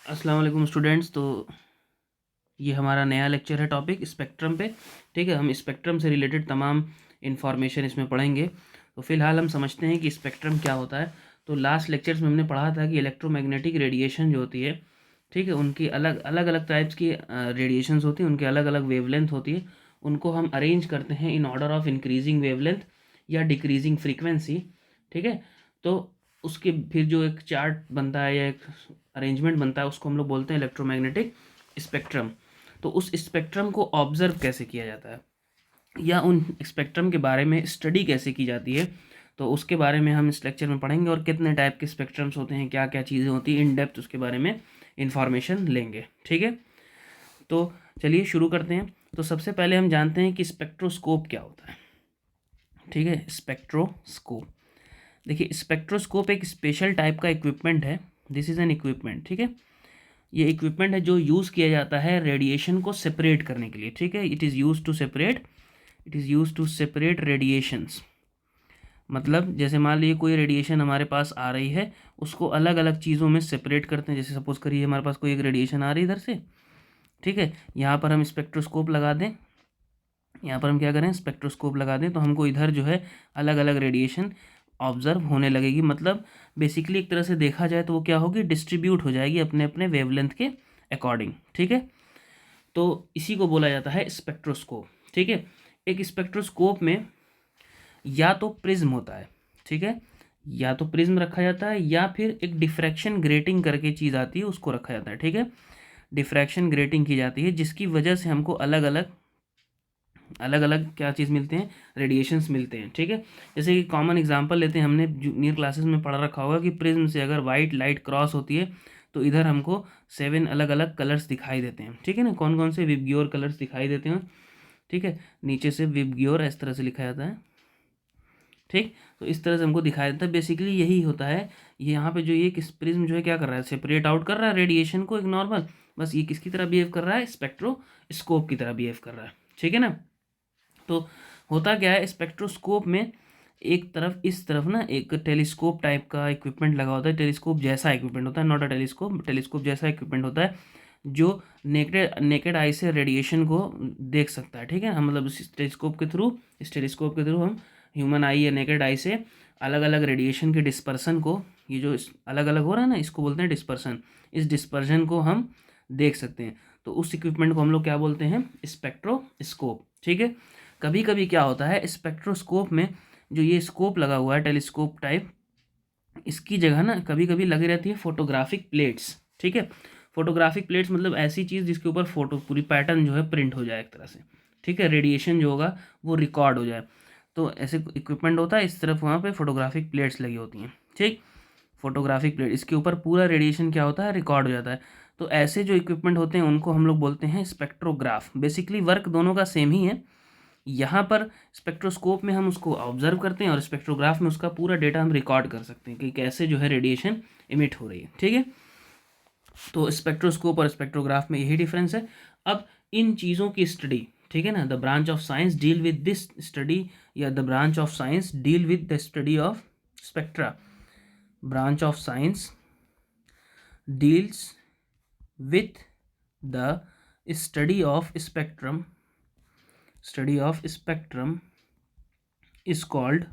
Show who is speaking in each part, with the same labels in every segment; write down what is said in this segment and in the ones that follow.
Speaker 1: अस्सलाम वालेकुम स्टूडेंट्स। तो ये हमारा नया लेक्चर है टॉपिक स्पेक्ट्रम पे। ठीक है, हम स्पेक्ट्रम से रिलेटेड तमाम इन्फॉर्मेशन इसमें पढ़ेंगे। तो फिलहाल हम समझते हैं कि स्पेक्ट्रम क्या होता है। तो लास्ट लेक्चर्स में हमने पढ़ा था कि इलेक्ट्रोमैग्नेटिक रेडिएशन जो होती है, ठीक है, उनकी अलग अलग अलग टाइप्स की रेडिएशंस होती हैं, उनकी अलग अलग वेवलेंथ होती है। उनको हम अरेंज करते हैं in order of increasing wavelength या डिक्रीजिंग फ्रीक्वेंसी। ठीक है, तो उसके फिर जो एक चार्ट बनता है या एक अरेंजमेंट बनता है उसको हम लोग बोलते हैं इलेक्ट्रोमैग्नेटिक स्पेक्ट्रम। तो उस स्पेक्ट्रम को ऑब्जर्व कैसे किया जाता है या उन स्पेक्ट्रम के बारे में स्टडी कैसे की जाती है, तो उसके बारे में हम इस लेक्चर में पढ़ेंगे। और कितने टाइप के स्पेक्ट्रम्स होते हैं, क्या क्या चीज़ें होती हैं, इन डेप्थ उसके बारे में इंफॉर्मेशन लेंगे। ठीक है, तो चलिए शुरू करते हैं। तो सबसे पहले हम जानते हैं कि स्पेक्ट्रोस्कोप क्या होता है। ठीक है, स्पेक्ट्रोस्कोप, देखिए स्पेक्ट्रोस्कोप एक स्पेशल टाइप का इक्विपमेंट है। This is an equipment. ठीक है, ये इक्विपमेंट है जो यूज़ किया जाता है रेडिएशन को सेपरेट करने के लिए। ठीक है, it is use to separate radiations. मतलब जैसे मान लीजिए कोई रेडिएशन हमारे पास आ रही है, उसको अलग अलग चीज़ों में सेपरेट करते हैं। जैसे सपोज करिए हमारे पास कोई एक रेडिएशन आ रही है इधर से, ठीक है, यहाँ पर हम स्पेक्ट्रोस्कोप लगा दें, यहाँ पर हम क्या करें, स्पेक्ट्रोस्कोप लगा दें, तो हमको इधर जो है अलग अलग रेडिएशन ऑब्जर्व होने लगेगी। मतलब बेसिकली एक तरह से देखा जाए तो वो क्या होगी, डिस्ट्रीब्यूट हो जाएगी अपने अपने वेवलेंथ के अकॉर्डिंग। ठीक है, तो इसी को बोला जाता है स्पेक्ट्रोस्कोप। ठीक है, एक स्पेक्ट्रोस्कोप में या तो प्रिज्म होता है, ठीक है, या तो प्रिज्म रखा जाता है या फिर एक डिफ्रैक्शन ग्रेटिंग करके चीज़ आती है उसको रखा जाता है। ठीक है, डिफ्रैक्शन ग्रेटिंग की जाती है जिसकी वजह से हमको अलग अलग क्या चीज़ मिलते हैं, रेडिएशंस मिलते हैं। ठीक है, जैसे कि कॉमन एग्जांपल लेते हैं, हमने जूनियर क्लासेस में पढ़ा रखा होगा कि प्रिज्म से अगर वाइट लाइट क्रॉस होती है तो इधर हमको 7 अलग अलग कलर्स दिखाई देते हैं। ठीक है ना, कौन कौन से, विबग्योर कलर्स दिखाई देते हैं। ठीक है, नीचे से विबग्योर इस तरह से लिखा जाता है। ठीक, तो इस तरह से हमको दिखाई देता है। बेसिकली यही होता है। ये यहाँ पे जो ये किस प्रिज्म जो है क्या कर रहा है, सेपरेट आउट कर रहा है रेडिएशन को एक नॉर्मल, बस ये किसकी तरह बिहेव कर रहा है, स्पेक्ट्रोस्कोप की तरह बिहेव कर रहा है। ठीक है ना, तो होता क्या है स्पेक्ट्रोस्कोप में, एक तरफ इस तरफ ना एक टेलीस्कोप टाइप का इक्विपमेंट लगा होता है। टेलीस्कोप जैसा इक्विपमेंट होता है, नॉट अ टेलीस्कोप, टेलीस्कोप जैसा इक्विपमेंट होता है जो नेकेड आई से रेडिएशन को देख सकता है। ठीक है, हम मतलब इस टेलीस्कोप के थ्रू हम ह्यूमन आई या नेकेड आई से अलग अलग रेडिएशन के डिस्पर्सन को, ये जो अलग अलग हो रहा है ना, इसको बोलते हैं डिस्पर्सन। इस डिस्पर्सन को हम देख सकते हैं। तो उस इक्विपमेंट को हम लोग क्या बोलते हैं, स्पेक्ट्रोस्कोप। ठीक है, कभी कभी क्या होता है स्पेक्ट्रोस्कोप में जो ये स्कोप लगा हुआ है टेलीस्कोप टाइप, इसकी जगह ना कभी कभी लगी रहती है फोटोग्राफिक प्लेट्स। ठीक है, फोटोग्राफिक प्लेट्स मतलब ऐसी चीज़ जिसके ऊपर फोटो पूरी पैटर्न जो है प्रिंट हो जाए एक तरह से। ठीक है, रेडिएशन जो होगा वो रिकॉर्ड हो जाए। तो ऐसे इक्विपमेंट होता है, इस तरफ वहाँ पे फोटोग्राफिक प्लेट्स लगी होती हैं। ठीक, फोटोग्राफिक प्लेट, इसके ऊपर पूरा रेडिएशन क्या होता है, रिकॉर्ड हो जाता है। तो ऐसे जो इक्विपमेंट होते हैं उनको हम लोग बोलते हैं स्पेक्ट्रोग्राफ। बेसिकली वर्क दोनों का सेम ही है। यहाँ पर स्पेक्ट्रोस्कोप में हम उसको ऑब्जर्व करते हैं और स्पेक्ट्रोग्राफ में उसका पूरा डेटा हम रिकॉर्ड कर सकते हैं कि कैसे जो है रेडिएशन इमिट हो रही है। ठीक है, तो स्पेक्ट्रोस्कोप और स्पेक्ट्रोग्राफ में यही डिफरेंस है। अब इन चीज़ों की स्टडी, ठीक है ना, the branch of science deal with this study, या the branch of science deal with the study of spectra. Branch of science deals with the study of spectrum is called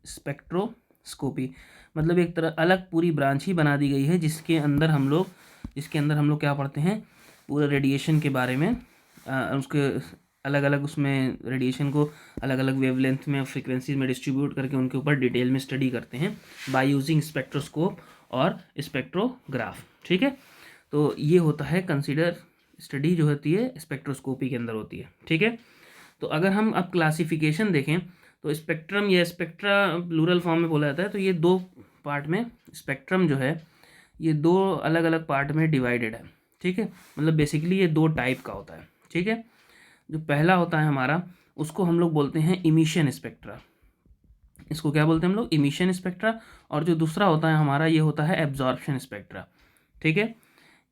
Speaker 1: spectroscopy. मतलब एक तरह अलग पूरी branch ही बना दी गई है जिसके अंदर हम लोग क्या पढ़ते हैं, पूरे रेडिएशन के बारे में, उसके अलग अलग उसमें रेडिएशन को अलग अलग वेवलेंथ में फ्रीक्वेंसीज में डिस्ट्रीब्यूट करके उनके ऊपर डिटेल में स्टडी करते हैं बाय यूजिंग स्पेक्ट्रोस्कोप और स्पेक्ट्रोग्राफ। ठीक है, तो ये होता है कंसीडर स्टडी जो होती है स्पेक्ट्रोस्कोपी के अंदर होती है। ठीक है, तो अगर हम अब क्लासिफिकेशन देखें तो स्पेक्ट्रम या स्पेक्ट्रा प्लूरल फॉर्म में बोला जाता है। तो ये दो पार्ट में स्पेक्ट्रम जो है ये दो अलग अलग पार्ट में डिवाइडेड है। ठीक है, मतलब बेसिकली ये दो टाइप का होता है। ठीक है, जो पहला होता है हमारा उसको हम लोग बोलते हैं इमिशन स्पेक्ट्रा। इसको क्या बोलते हैं हम लोग, इमिशन स्पेक्ट्रा। और जो दूसरा होता है हमारा ये होता है एब्जॉर्प्शन स्पेक्ट्रा। ठीक है,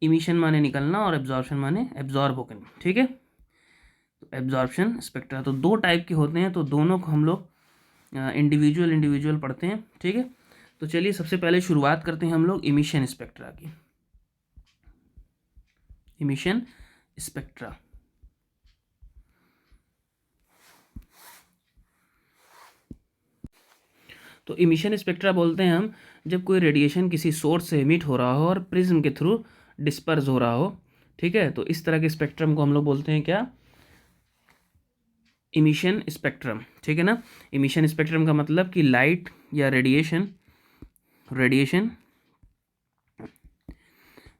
Speaker 1: इमिशन माने निकलना और एब्जॉर्प्शन माने एब्जॉर्ब होकर। ठीक है, तो एब्जॉर्प्शन स्पेक्ट्रा तो दो टाइप के होते हैं, तो दोनों को हम लोग इंडिविजुअल पढ़ते हैं। ठीक है, तो चलिए सबसे पहले शुरुआत करते हैं हम लोग इमिशन स्पेक्ट्रा की। इमिशन स्पेक्ट्रा, तो इमिशन स्पेक्ट्रा बोलते हैं हम जब कोई रेडिएशन किसी सोर्स से एमिट हो रहा हो और प्रिज्म के थ्रू डिस्पर्स हो रहा हो, ठीक है। तो इस तरह के स्पेक्ट्रम को हम लोग बोलते हैं क्या, इमिशन स्पेक्ट्रम, ठीक है ना। इमिशन स्पेक्ट्रम का मतलब कि लाइट या radiation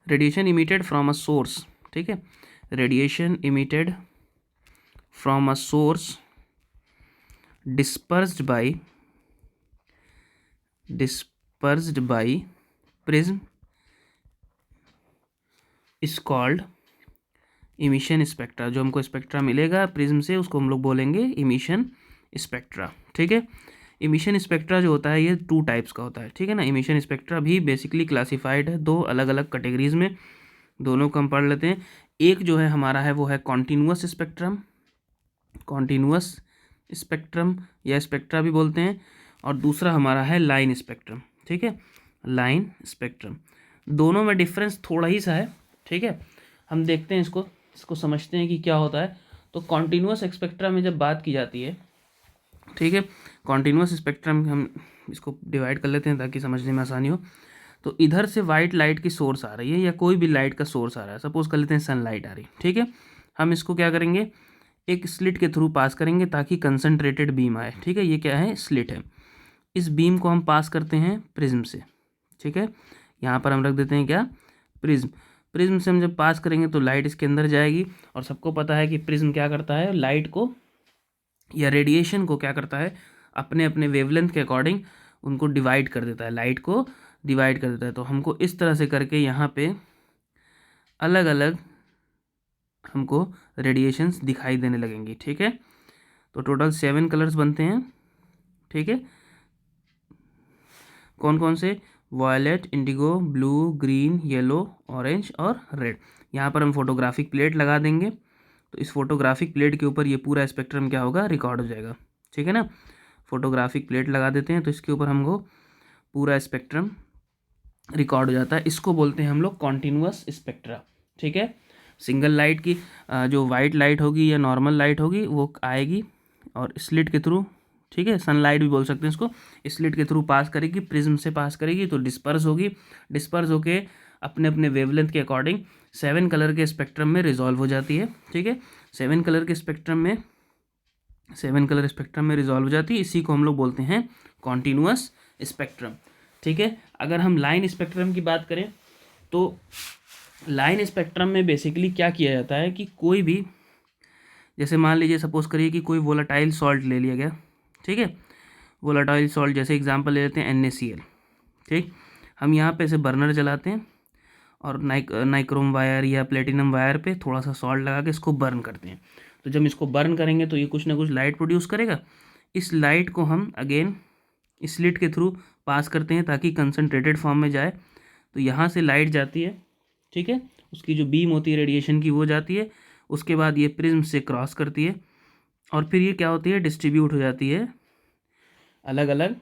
Speaker 1: radiation emitted from a source, ठीक है, radiation emitted from a source dispersed by prism is called emission spectra. जो हमको स्पेक्ट्रा मिलेगा प्रिज्म से उसको हम लोग बोलेंगे इमिशन स्पेक्ट्रा, ठीक है। इमिशन स्पेक्ट्रा जो होता है ये 2 टाइप्स का होता है, ठीक है ना। इमिशन स्पेक्ट्रा भी बेसिकली क्लासिफाइड है 2 अलग अलग कैटेगरीज में, दोनों को हम पढ़ लेते हैं। एक जो है हमारा है वो है कॉन्टिन्यूअस स्पेक्ट्रम या स्पेक्ट्रा भी बोलते हैं, और दूसरा हमारा है लाइन स्पेक्ट्रम, ठीक है, लाइन स्पेक्ट्रम। दोनों में डिफरेंस थोड़ा ही सा है, ठीक है। हम देखते हैं इसको समझते हैं कि क्या होता है। तो कॉन्टिन्यूअस स्पेक्ट्रम में जब बात की जाती है, ठीक है, कॉन्टिन्यूअस स्पेक्ट्रम हम इसको डिवाइड कर लेते हैं ताकि समझने में आसानी हो। तो इधर से वाइट लाइट की सोर्स आ रही है या कोई भी लाइट का सोर्स आ रहा है, सपोज कर लेते हैं सनलाइट आ रही है, ठीक है। हम इसको क्या करेंगे, एक स्लिट के थ्रू पास करेंगे ताकि कंसनट्रेटेड बीम आए, ठीक है। ये क्या है, स्लिट है। इस बीम को हम पास करते हैं प्रिज्म से, ठीक है। यहाँ पर हम रख देते हैं क्या, प्रिज्म से हम जब पास करेंगे तो लाइट इसके अंदर जाएगी, और सबको पता है कि प्रिज्म क्या करता है, लाइट को या रेडिएशन को क्या करता है, अपने अपने वेवलेंथ के अकॉर्डिंग उनको डिवाइड कर देता है, लाइट को डिवाइड कर देता है। तो हमको इस तरह से करके यहाँ पे अलग अलग हमको रेडिएशंस दिखाई देने लगेंगी, ठीक है। तो टोटल 7 कलर्स बनते हैं, ठीक है। कौन कौन से, violet, indigo, blue, green, yellow, orange और रेड। यहाँ पर हम फोटोग्राफिक प्लेट लगा देंगे, तो इस फोटोग्राफिक प्लेट के ऊपर ये पूरा स्पेक्ट्रम क्या होगा, रिकॉर्ड हो जाएगा, ठीक है ना। फोटोग्राफिक प्लेट लगा देते हैं तो इसके ऊपर हमको पूरा स्पेक्ट्रम रिकॉर्ड हो जाता है। इसको बोलते हैं हम लोग कॉन्टिन्यूअस स्पेक्ट्रा, ठीक है। सिंगल लाइट की जो वाइट लाइट होगी या नॉर्मल लाइट होगी वो आएगी और स्लिट के थ्रू, ठीक है, सनलाइट भी बोल सकते हैं इसको, स्लिट के थ्रू पास करेगी, प्रिज्म से पास करेगी तो डिस्पर्स होगी, डिस्पर्स होके अपने अपने वेवलेंथ के अकॉर्डिंग 7 कलर के स्पेक्ट्रम में रिजॉल्व हो जाती है, ठीक है। 7 कलर स्पेक्ट्रम में रिजॉल्व हो जाती है। इसी को हम लोग बोलते हैं कॉन्टिन्यूअस स्पेक्ट्रम, ठीक है। अगर हम लाइन स्पेक्ट्रम की बात करें तो लाइन स्पेक्ट्रम में बेसिकली क्या किया जाता है कि कोई भी, जैसे मान लीजिए सपोज करिए कि कोई वोलाटाइल सॉल्ट ले लिया गया, ठीक है, वोलाटाइल सॉल्ट जैसे एग्जांपल ले लेते हैं NaCl, ठीक। हम यहाँ पे ऐसे बर्नर जलाते हैं और नाइक्रोम वायर या प्लेटिनम वायर पे थोड़ा सा सॉल्ट लगा के इसको बर्न करते हैं। तो जब इसको बर्न करेंगे तो ये कुछ ना कुछ लाइट प्रोड्यूस करेगा। इस लाइट को हम अगेन स्लिट के थ्रू पास करते हैं ताकि कंसनट्रेटेड फॉर्म में जाए। तो यहाँ से लाइट जाती है, ठीक है, उसकी जो बीम होती है रेडिएशन की वो जाती है, उसके बाद ये प्रिज्म से क्रॉस करती है और फिर ये क्या होती है, डिस्ट्रीब्यूट हो जाती है अलग अलग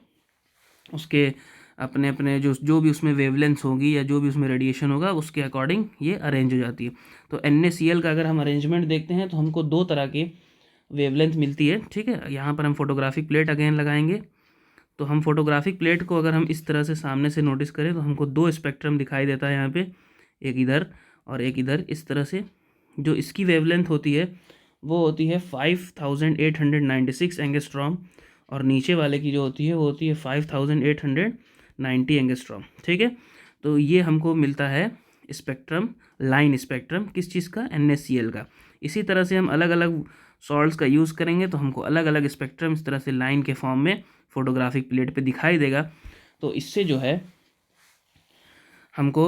Speaker 1: उसके अपने अपने जो भी उसमें वेवलेंथ होगी या जो भी उसमें रेडिएशन होगा उसके अकॉर्डिंग ये अरेंज हो जाती है। तो NaCl का अगर हम अरेंजमेंट देखते हैं तो हमको 2 तरह की वेवलेंथ मिलती है, ठीक है। यहाँ पर हम फोटोग्राफिक प्लेट अगेन लगाएंगे, तो हम फोटोग्राफिक प्लेट को अगर हम इस तरह से सामने से नोटिस करें तो हमको 2 स्पेक्ट्रम दिखाई देता है यहाँ पे, एक इधर और एक इधर। इस तरह से जो इसकी वेवलेंथ होती है वो होती है 5896 एंगस्ट्रॉम, और नीचे वाले की जो होती है वो होती है 5890 एंगस्ट्रॉम, ठीक है। तो ये हमको मिलता है स्पेक्ट्रम, लाइन स्पेक्ट्रम, किस चीज़ का, NaCl का। इसी तरह से हम अलग अलग सॉल्ट्स का यूज़ करेंगे तो हमको अलग अलग स्पेक्ट्रम इस तरह से लाइन के फॉर्म में फोटोग्राफिक प्लेट पे दिखाई देगा। तो इससे जो है हमको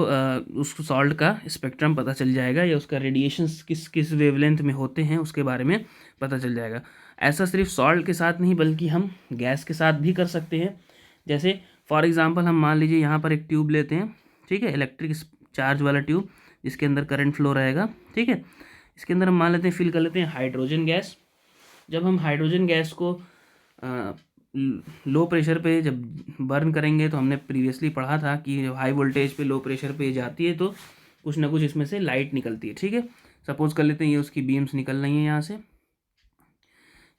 Speaker 1: उस सॉल्ट का स्पेक्ट्रम पता चल जाएगा या उसका रेडिएशंस किस किस वेवलेंथ में होते हैं उसके बारे में पता चल जाएगा। ऐसा सिर्फ सॉल्ट के साथ नहीं बल्कि हम गैस के साथ भी कर सकते हैं। जैसे फॉर एग्जांपल हम मान लीजिए यहाँ पर एक ट्यूब लेते हैं, ठीक है, इलेक्ट्रिक चार्ज वाला ट्यूब जिसके अंदर करंट फ्लो रहेगा, ठीक है। इसके अंदर हम मान लेते हैं, फिल कर लेते हैं हाइड्रोजन गैस। जब हम हाइड्रोजन गैस को लो प्रेशर पे जब बर्न करेंगे तो हमने प्रीवियसली पढ़ा था कि जब हाई वोल्टेज पे लो प्रेशर पे जाती है तो कुछ ना कुछ इसमें से लाइट निकलती है, ठीक है। सपोज कर लेते हैं ये उसकी बीम्स निकल रही हैं यहाँ से,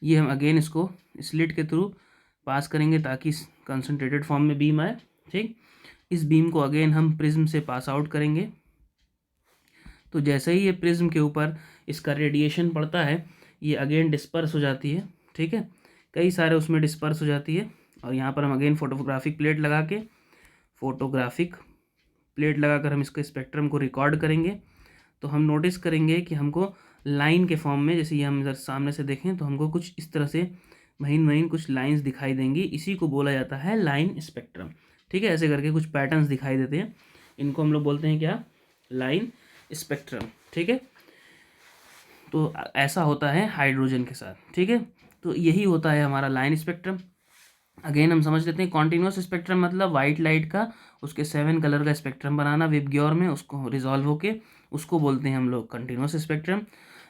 Speaker 1: ये हम अगेन इसको स्लिट के थ्रू पास करेंगे ताकि कंसनट्रेटेड फॉर्म में बीम आए, ठीक। इस बीम को अगेन हम प्रिज्म से पास आउट करेंगे, तो जैसे ही ये प्रिज्म के ऊपर इसका रेडिएशन पड़ता है ये अगेन डिस्पर्स हो जाती है, ठीक है, कई सारे उसमें डिस्पर्स हो जाती है। और यहाँ पर हम अगेन फोटोग्राफिक प्लेट लगाकर हम इसके स्पेक्ट्रम को रिकॉर्ड करेंगे। तो हम नोटिस करेंगे कि हमको लाइन के फॉर्म में, जैसे ये हम इधर सामने से देखें तो हमको कुछ इस तरह से महीन महीन कुछ लाइंस दिखाई देंगी, इसी को बोला जाता है लाइन स्पेक्ट्रम, ठीक है। ऐसे करके कुछ पैटर्न्स दिखाई देते हैं, इनको हम लोग बोलते हैं क्या, लाइन स्पेक्ट्रम, ठीक है। तो ऐसा होता है हाइड्रोजन के साथ, ठीक है। तो यही होता है हमारा लाइन स्पेक्ट्रम। अगेन हम समझ लेते हैं कॉन्टिन्यूस स्पेक्ट्रम मतलब वाइट लाइट का उसके 7 कलर का स्पेक्ट्रम बनाना विबग्योर में, उसको रिजॉल्व होके उसको बोलते हैं हम लोग कंटिन्यूस स्पेक्ट्रम।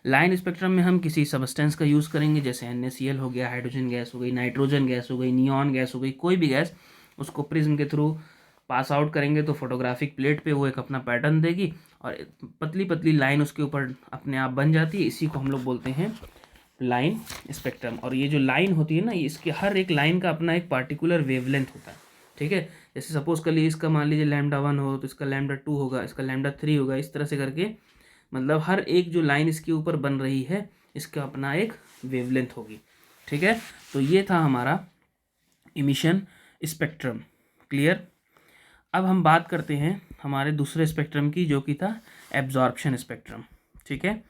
Speaker 1: लाइन स्पेक्ट्रम में हम किसी सबस्टेंस का यूज़ करेंगे, जैसे NaCl हो गया, हाइड्रोजन गैस हो गई, नाइट्रोजन गैस हो गई, नियॉन गैस हो गई, कोई भी गैस, उसको प्रिज्म के थ्रू पास आउट करेंगे तो फोटोग्राफिक प्लेट पे वो एक अपना पैटर्न देगी और पतली पतली लाइन उसके ऊपर अपने आप बन जाती है, इसी को हम लोग बोलते हैं लाइन स्पेक्ट्रम। और ये जो लाइन होती है ना, इसके हर एक लाइन का अपना एक पार्टिकुलर वेवलेंथ होता है, ठीक है। जैसे सपोज कर लीजिए इसका मान लीजिए λ1 हो तो इसका λ2 होगा, इसका λ3 होगा, इस तरह से करके मतलब हर एक जो लाइन इसके ऊपर बन रही है इसका अपना एक वेवलेंथ होगी, ठीक है। तो ये था हमारा इमिशन स्पेक्ट्रम, क्लियर। अब हम बात करते हैं हमारे दूसरे स्पेक्ट्रम की जो कि था एब्जॉर्प्शन स्पेक्ट्रम, ठीक है।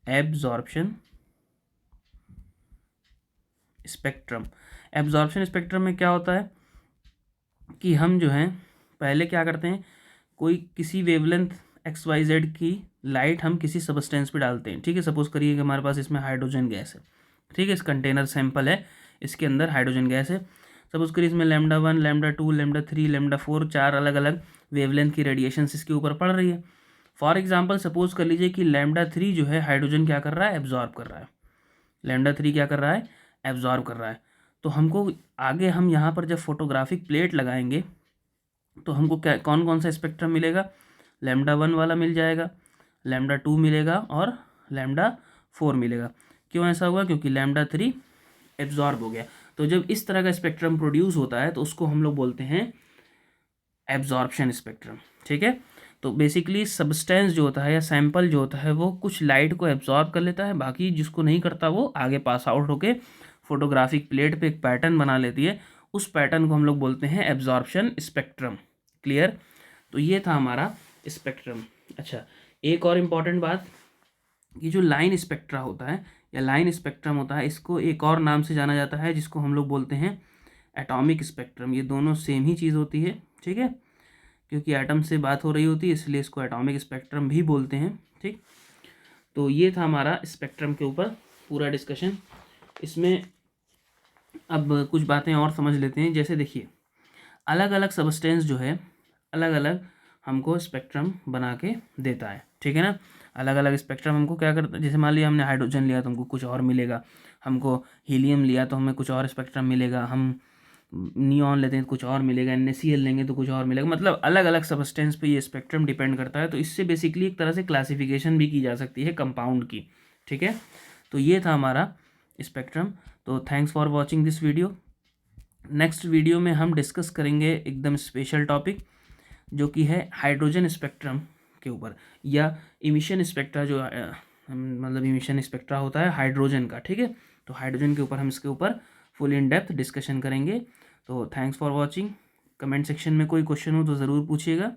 Speaker 1: एब्जॉर्प्शन स्पेक्ट्रम में क्या होता है कि हम जो हैं पहले क्या करते हैं, कोई किसी वेवलेंथ XYZ की लाइट हम किसी सबस्टेंस पे डालते हैं, ठीक है। सपोज करिए कि हमारे पास इसमें हाइड्रोजन गैस है, ठीक है, इस कंटेनर सैंपल है, इसके अंदर हाइड्रोजन गैस है। सपोज करिए इसमें λ1 λ2 λ3 λ4 4 अलग अलग वेवलेंथ की रेडिएशन इसके ऊपर पड़ रही है। फॉर एग्जाम्पल सपोज कर लीजिए कि λ3 जो है हाइड्रोजन क्या कर रहा है, एब्जॉर्ब कर रहा है, λ3 क्या कर रहा है, एब्जॉर्ब कर रहा है। तो हमको आगे हम यहाँ पर जब फोटोग्राफिक प्लेट लगाएंगे तो हमको क्या कौन कौन सा स्पेक्ट्रम मिलेगा, λ1 वाला मिल जाएगा, λ2 मिलेगा और λ4 मिलेगा। क्यों ऐसा हुआ, क्योंकि λ3 एब्जॉर्ब हो गया। तो जब इस तरह का स्पेक्ट्रम प्रोड्यूस होता है तो उसको हम लोग बोलते हैं एब्जॉर्प्शन स्पेक्ट्रम, ठीक है। तो बेसिकली सब्सटेंस जो होता है या सैंपल जो होता है वो कुछ लाइट को एब्जॉर्ब कर लेता है, बाकी जिसको नहीं करता वो आगे पास आउट होके फोटोग्राफिक प्लेट पे एक पैटर्न बना लेती है, उस पैटर्न को हम लोग बोलते हैं एब्जॉर्प्शन स्पेक्ट्रम, क्लियर। तो ये था हमारा स्पेक्ट्रम। अच्छा, एक और इम्पॉर्टेंट बात कि जो लाइन स्पेक्ट्रा होता है या लाइन स्पेक्ट्रम होता है इसको एक और नाम से जाना जाता है जिसको हम लोग बोलते हैं एटॉमिक स्पेक्ट्रम। ये दोनों सेम ही चीज़ होती है, ठीक है, क्योंकि एटम से बात हो रही होती है इसलिए इसको एटॉमिक स्पेक्ट्रम भी बोलते हैं, ठीक। तो ये था हमारा स्पेक्ट्रम के ऊपर पूरा डिस्कशन। इसमें अब कुछ बातें और समझ लेते हैं। जैसे देखिए अलग अलग सबस्टेंस जो है अलग अलग हमको स्पेक्ट्रम बना के देता है, ठीक है ना। अलग अलग स्पेक्ट्रम हमको क्या करता है, जैसे मान लिया हमने हाइड्रोजन लिया तो हमको कुछ और मिलेगा, हमको हीलियम लिया तो हमें कुछ और स्पेक्ट्रम मिलेगा, हम नियॉन लेते हैं तो कुछ और मिलेगा, NaCl लेंगे तो कुछ और मिलेगा। मतलब अलग अलग सबस्टेंस पे ये स्पेक्ट्रम डिपेंड करता है। तो इससे बेसिकली एक तरह से क्लासिफिकेशन भी की जा सकती है कंपाउंड की, ठीक है। तो ये था हमारा स्पेक्ट्रम। तो thanks for watching this video. Next video में हम डिस्कस करेंगे एकदम स्पेशल टॉपिक जो कि है हाइड्रोजन स्पेक्ट्रम के ऊपर या इमिशन स्पेक्ट्रा, जो मतलब इमिशन स्पेक्ट्रा होता है हाइड्रोजन का, ठीक है। तो हाइड्रोजन के ऊपर हम इसके ऊपर फुल इन डेप्थ डिस्कशन करेंगे। तो thanks for watching. Comment section में कोई क्वेश्चन हो तो ज़रूर पूछिएगा।